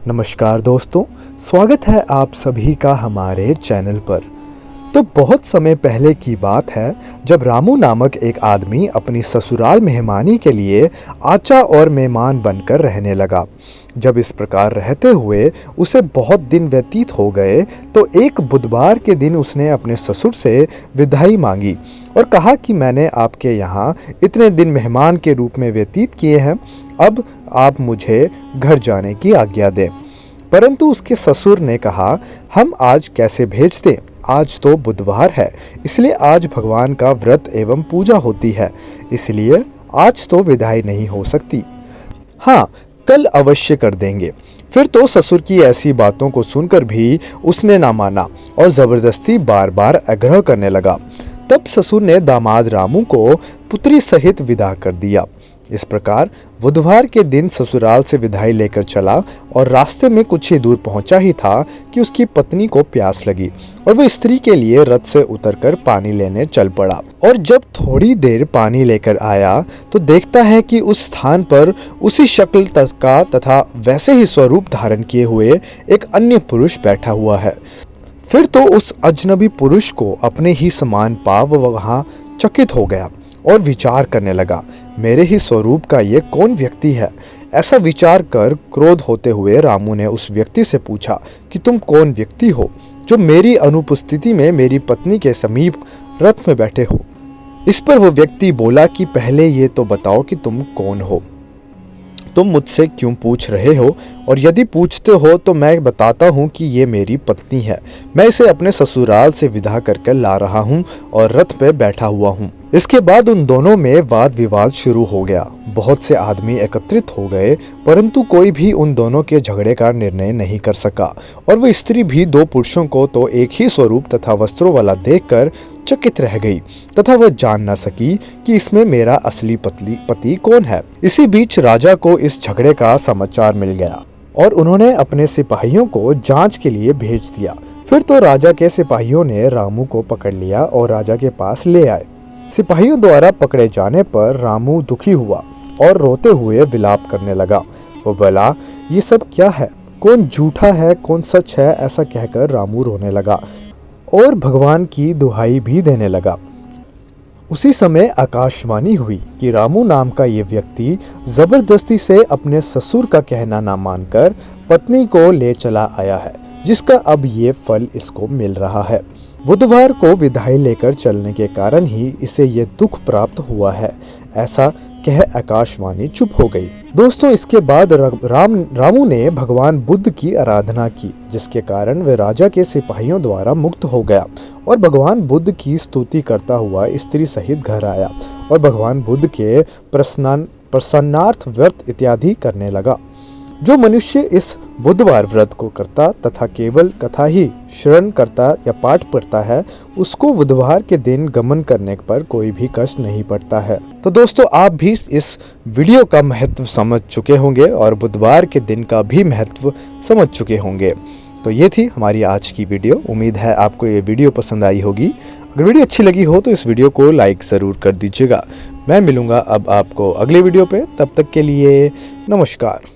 नमस्कार दोस्तों, स्वागत है आप सभी का हमारे चैनल पर। तो बहुत समय पहले की बात है जब रामू नामक एक आदमी अपनी ससुराल मेहमानी के लिए आचा और मेहमान बनकर रहने लगा। जब इस प्रकार रहते हुए उसे बहुत दिन व्यतीत हो गए तो एक बुधवार के दिन उसने अपने ससुर से विदाई मांगी और कहा कि मैंने आपके यहाँ इतने दिन मेहमान के रूप में व्यतीत किए हैं, अब आप मुझे घर जाने की आज्ञा दें। परंतु उसके ससुर ने कहा, हम आज कैसे भेज दें, आज तो बुधवार है, इसलिए आज भगवान का व्रत एवं पूजा होती है, इसलिए आज तो विदाई नहीं हो सकती। हाँ, कल अवश्य कर देंगे। फिर तो ससुर की ऐसी बातों को सुनकर भी उसने ना माना और जबरदस्ती बार बार आग्रह करने लगा। तब ससुर ने दामाद रामू को पुत्री सहित विदा कर दिया। इस प्रकार बुधवार के दिन ससुराल से विदाई लेकर चला और रास्ते में कुछ ही दूर पहुंचा ही था कि उसकी पत्नी को प्यास लगी और वह स्त्री के लिए रथ से उतरकर पानी लेने चल पड़ा। और जब थोड़ी देर पानी लेकर आया तो देखता है कि उस स्थान पर उसी शक्ल का तथा वैसे ही स्वरूप धारण किए हुए एक अन्य पुरुष बैठा हुआ है। फिर तो उस अजनबी पुरुष को अपने ही समान पा वहां चकित हो गया और विचार करने लगा, मेरे ही स्वरूप का ये कौन व्यक्ति है। ऐसा विचार कर क्रोध होते हुए रामू ने उस व्यक्ति से पूछा कि तुम कौन व्यक्ति हो जो मेरी अनुपस्थिति में मेरी पत्नी के समीप रथ में बैठे हो। इस पर वो व्यक्ति बोला कि पहले ये तो बताओ कि तुम कौन हो, तुम मुझसे क्यों पूछ रहे हो, और यदि पूछते हो तो मैं बताता हूँ कि ये मेरी पत्नी है, मैं इसे अपने ससुराल से विदा करके ला रहा हूँ और रथ पे बैठा हुआ हूँ। इसके बाद उन दोनों में वाद विवाद शुरू हो गया। बहुत से आदमी एकत्रित हो गए, परंतु कोई भी उन दोनों के झगड़े का निर्णय नहीं कर सका और वह स्त्री भी दो पुरुषों को तो एक ही स्वरूप तथा वस्त्रों वाला देखकर चकित रह गई तथा वह जान न सकी कि इसमें मेरा असली पति कौन है। इसी बीच राजा को इस झगड़े का समाचार मिल गया और उन्होंने अपने सिपाहियों को जांच के लिए भेज दिया। फिर तो राजा के सिपाहियों ने रामू को पकड़ लिया और राजा के पास ले आए। सिपाहियों द्वारा पकड़े जाने पर रामू दुखी हुआ और रोते हुए विलाप करने लगा। वो बोला, ये सब क्या है, कौन झूठा है कौन सच है। ऐसा कहकर रामू रोने लगा और भगवान की दुहाई भी देने लगा। उसी समय आकाशवाणी हुई कि रामू नाम का ये व्यक्ति जबरदस्ती से अपने ससुर का कहना ना मानकर पत्नी को ले चला आया है, जिसका अब ये फल इसको मिल रहा है। बुधवार को विदाई लेकर चलने के कारण ही इसे ये दुख प्राप्त हुआ है। ऐसा कह आकाशवाणी चुप हो गई। दोस्तों, इसके बाद रामू ने भगवान बुद्ध की आराधना की, जिसके कारण वह राजा के सिपाहियों द्वारा मुक्त हो गया और भगवान बुद्ध की स्तुति करता हुआ स्त्री सहित घर आया और भगवान बुद्ध के प्रसन्नार्थ व्रत इत्यादि करने लगा। जो मनुष्य इस बुधवार व्रत को करता तथा केवल कथा ही श्रवण करता या पाठ पढ़ता है, उसको बुधवार के दिन गमन करने पर कोई भी कष्ट नहीं पड़ता है। तो दोस्तों, आप भी इस वीडियो का महत्व समझ चुके होंगे और बुधवार के दिन का भी महत्व समझ चुके होंगे। तो ये थी हमारी आज की वीडियो। उम्मीद है आपको ये वीडियो पसंद आई होगी। अगर वीडियो अच्छी लगी हो तो इस वीडियो को लाइक ज़रूर कर दीजिएगा। मैं मिलूंगा अब आपको अगले वीडियो पे, तब तक के लिए नमस्कार।